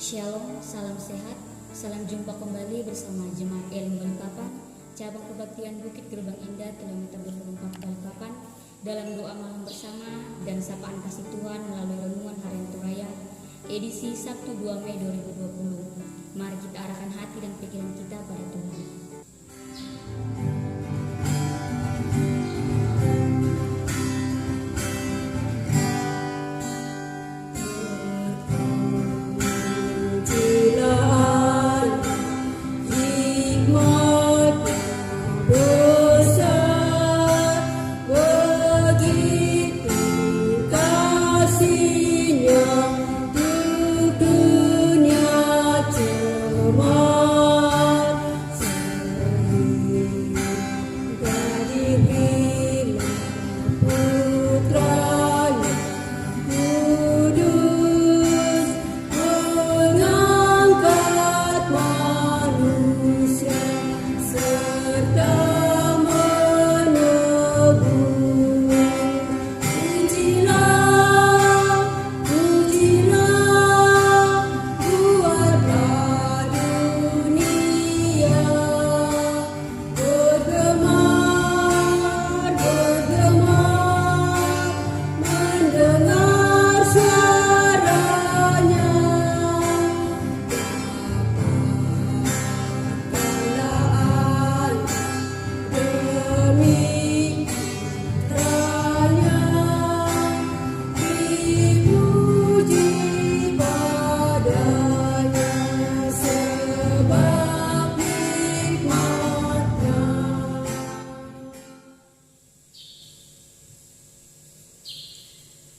Shalom, salam sehat, salam jumpa kembali bersama Jemaat Elim Balikpapan, cabang kebaktian Bukit Gerbang Indah, kilometer 24 Balikpapan, dalam doa malam bersama dan sapaan kasih Tuhan melalui renungan harian Turaya, edisi Sabtu 2 Mei 2020. Mari kita arahkan hati dan pikiran kita pada Tuhan.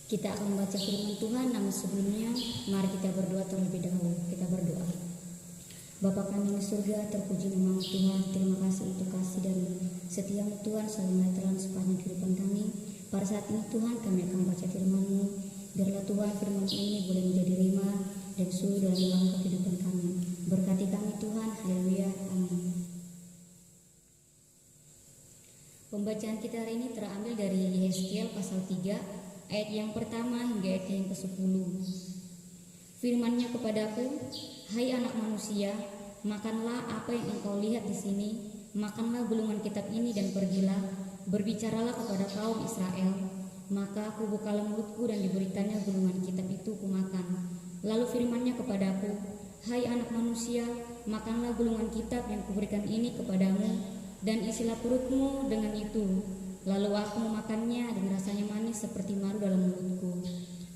Kita akan membaca firman Tuhan, namun sebelumnya mari kita berdoa terlebih dahulu. Kita berdoa. Bapa kami di surga, terpuji nama Tuhan. Terima kasih untuk kasih dan setiamu Tuhan selalu menelan sepanjang kehidupan kami. Pada saat ini Tuhan, kami akan membaca firman-Mu. Biarlah Tuhan firman ini boleh menjadi rema dan suluh dalam langkah kehidupan kami. Berkati kami Tuhan, haleluya, amin. Pembacaan kita hari ini terambil dari Yehezkiel pasal 3 ayat yang pertama hingga ayat yang ke-10. Firman-Nya kepadaku, hai anak manusia, makanlah apa yang engkau lihat di sini, makanlah gulungan kitab ini dan pergilah, berbicaralah kepada kaum Israel. Maka aku bukalah mulutku dan diberikannya gulungan kitab itu kumakan. Lalu firman-Nya kepadaku, hai anak manusia, makanlah gulungan kitab yang kuberikan ini kepadamu, dan isilah perutmu dengan itu. Lalu aku memakannya dan rasanya manis seperti maru dalam mulutku.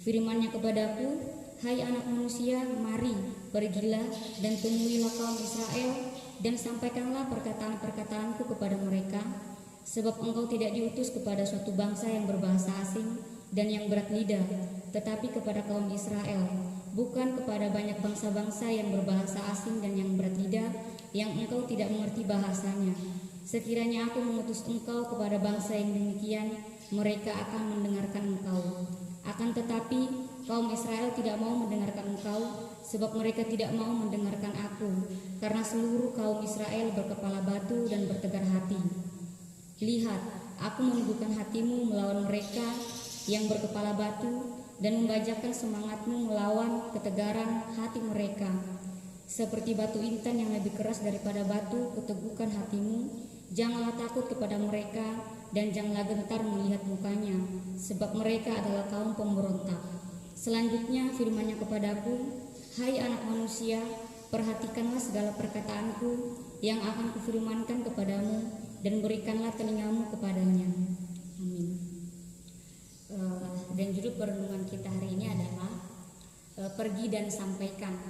Firman-Nya kepadaku, hai anak manusia, mari, pergilah dan temuilah kaum Israel dan sampaikanlah perkataan-perkataanku kepada mereka. Sebab engkau tidak diutus kepada suatu bangsa yang berbahasa asing dan yang berat lidah, tetapi kepada kaum Israel, bukan kepada banyak bangsa-bangsa yang berbahasa asing dan yang berat lidah, yang engkau tidak mengerti bahasanya. Sekiranya aku mengutus engkau kepada bangsa yang demikian, mereka akan mendengarkan engkau. Akan tetapi kaum Israel tidak mau mendengarkan engkau, sebab mereka tidak mau mendengarkan aku, karena seluruh kaum Israel berkepala batu dan bertegar hati. Lihat, aku menundukkan hatimu melawan mereka yang berkepala batu, dan membajakkan semangatmu melawan ketegaran hati mereka. Seperti batu intan yang lebih keras daripada batu, keteguhkan hatimu. Janganlah takut kepada mereka dan janganlah gentar melihat mukanya, sebab mereka adalah kaum pemberontak. Selanjutnya firman-Nya kepadaku, hai anak manusia, perhatikanlah segala perkataanku yang akan kufirmankan kepadamu dan berikanlah telingamu kepadanya. Amin. Dan judul perenungan kita hari ini adalah pergi dan sampaikan.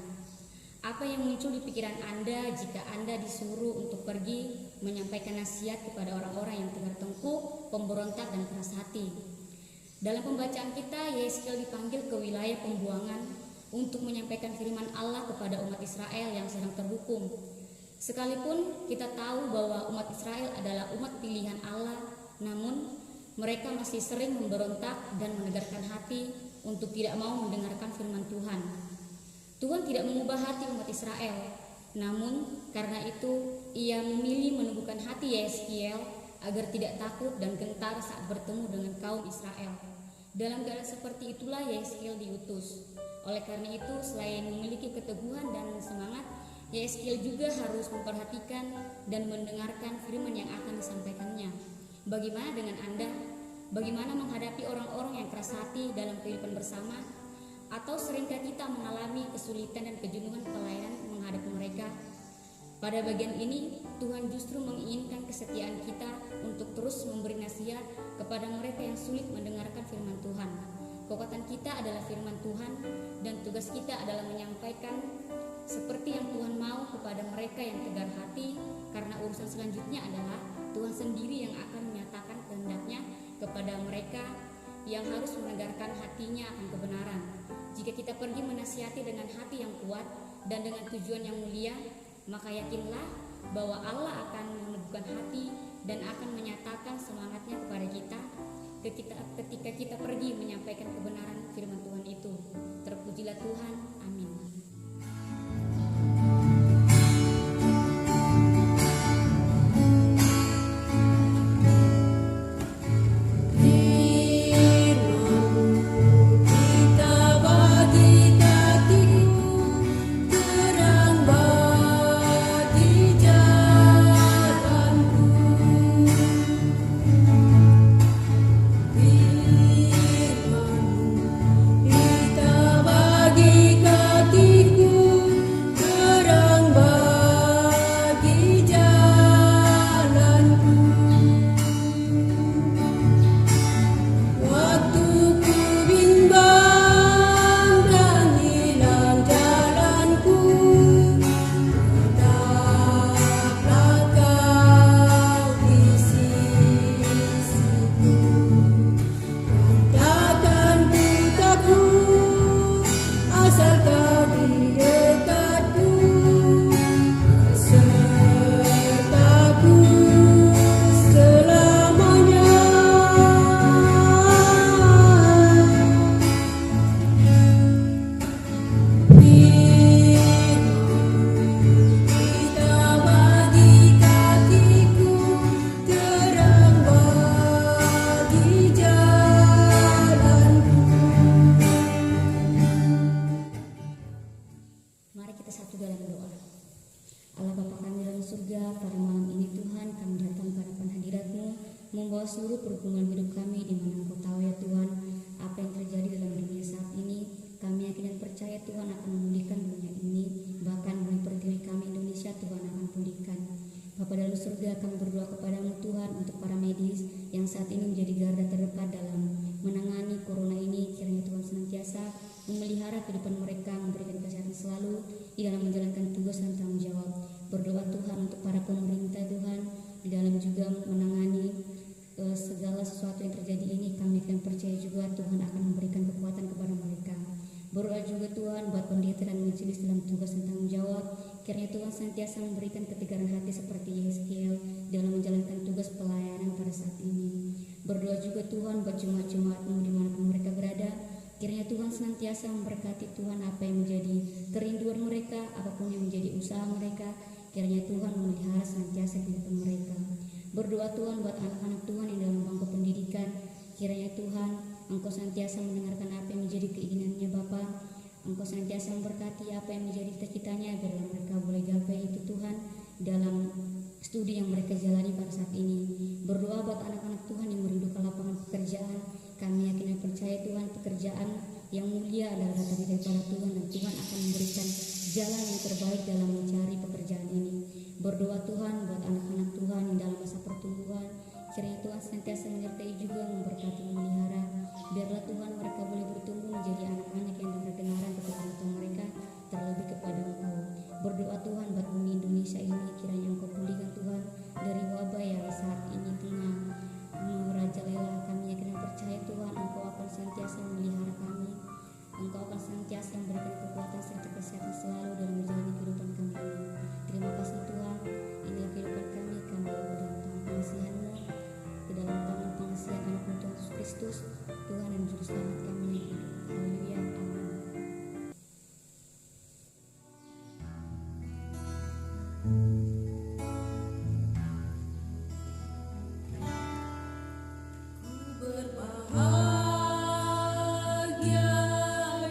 Apa yang muncul di pikiran Anda jika Anda disuruh untuk pergi menyampaikan nasihat kepada orang-orang yang tegar tengkuk, pemberontak dan keras hati? Dalam pembacaan kita, Yehezkiel dipanggil ke wilayah pembuangan untuk menyampaikan firman Allah kepada umat Israel yang sedang terhukum. Sekalipun kita tahu bahwa umat Israel adalah umat pilihan Allah, namun mereka masih sering memberontak dan menegarkan hati untuk tidak mau mendengarkan firman Tuhan. Tuhan tidak mengubah hati umat Israel, namun karena itu Ia memilih menumbuhkan hati Yehezkiel agar tidak takut dan gentar saat bertemu dengan kaum Israel. Dalam keadaan seperti itulah Yehezkiel diutus. Oleh karena itu, selain memiliki keteguhan dan semangat, Yeskil juga harus memperhatikan dan mendengarkan firman yang akan disampaikannya. Bagaimana dengan Anda? Bagaimana menghadapi orang-orang yang keras hati dalam kehidupan bersama? Atau seringkah kita mengalami kesulitan dan kejenuhan pelayanan menghadapi mereka? Pada bagian ini, Tuhan justru menginginkan kesetiaan kita untuk terus memberi nasihat kepada mereka yang sulit mendengarkan firman Tuhan. Kekuatan kita adalah firman Tuhan, dan tugas kita adalah menyampaikan seperti yang Tuhan mau kepada mereka yang tegar hati, karena urusan selanjutnya adalah Tuhan sendiri yang akan menyatakan kehendaknya kepada mereka yang harus menegarkan hatinya akan kebenaran. Jika kita pergi menasihati dengan hati yang kuat dan dengan tujuan yang mulia, maka yakinlah bahwa Allah akan meneguhkan hati dan akan menyatakan semangatnya kepada kita ketika kita pergi menyampaikan kebenaran firman Tuhan itu. Terpujilah Tuhan. Amin. Seluruh pergumulan hidup kami di mana Engkau tahu ya Tuhan apa yang terjadi dalam dunia saat ini. Kami yakin dan percaya Tuhan akan memulihkan dunia ini, bahkan bumi pertiwi kami Indonesia Tuhan akan pulihkan. Bapa dalam surga, kami berdoa kepadamu Tuhan untuk para medis yang saat ini menjadi garda terdepan dalam menangani corona ini. Kiranya Tuhan senantiasa memelihara kehidupan mereka, memberikan kesehatan selalu di dalam menjalankan tugas dan tanggung jawab. Berdoa Tuhan untuk para pemerintah Tuhan di dalam juga menangani segala sesuatu yang terjadi ini. Kami akan percaya juga Tuhan akan memberikan kekuatan kepada mereka. Berdoa juga Tuhan buat pendeta dan majelis dalam tugas dan tanggung jawab. Kiranya Tuhan senantiasa memberikan ketegaran hati seperti Yeskiel dalam menjalankan tugas pelayanan pada saat ini. Berdoa juga Tuhan buat jemaat-jemaatmu dimanapun mereka berada. Kiranya Tuhan senantiasa memberkati Tuhan apa yang menjadi kerinduan mereka, apapun yang menjadi usaha mereka. Kiranya Tuhan memelihara senantiasa kehidupan mereka. Berdoa Tuhan buat anak-anak Tuhan yang dalam bangku pendidikan. Kiranya Tuhan Engkau senantiasa mendengarkan apa yang menjadi keinginannya Bapa. Engkau senantiasa memberkati apa yang menjadi cita-citanya agar mereka boleh gapai itu Tuhan dalam studi yang mereka jalani pada saat ini. Berdoa buat anak-anak Tuhan yang merindukan lapangan pekerjaan. Kami yakin dan percaya Tuhan pekerjaan yang mulia adalah datang daripada Tuhan, dan Tuhan akan memberikan jalan yang terbaik dalam mencari pekerjaan ini. Berdoa Tuhan buat anak-anak Tuhan yang dalam masa pertumbuhan. Kiranya Tuhan senantiasa menyertai juga, memberkati, memelihara. Biarlah Tuhan mereka boleh bertumbuh menjadi anak-anak yang berkenalan kepada orang tua mereka, terlebih kepada Engkau. Berdoa Tuhan buat bumi Indonesia ini, kiranya Engkau pulihkan Tuhan dari wabah yang saat ini tengah merajalela. Kami yakin dan percaya Tuhan Engkau akan senantiasa memelihara kami. Engkau akan senantiasa memberikan kekuatan serta kesehatan selalu dalam menjalani kehidupan kami ini. Terima kasih Tuhan, inilah kehidupan kami bawa ke dalam tangan pengasihan-Mu, ke dalam tangan pengasihan anak-Mu Tuhan Yesus Kristus, Tuhan dan Juru Selamat kami yang hidup. Haleluya, amin. Berbahagia,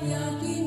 yakin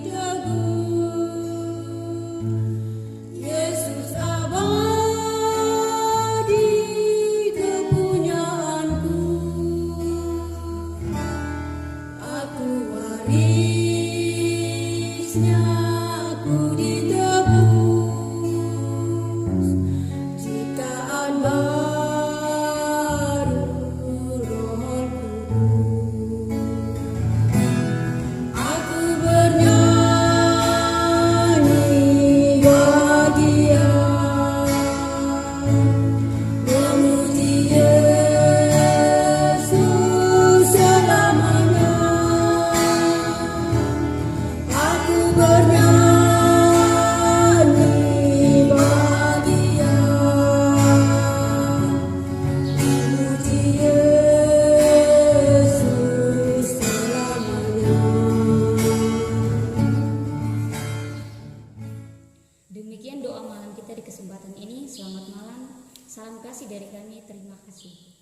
pemahaman kita di kesempatan ini. Selamat malam, salam kasih dari kami, terima kasih.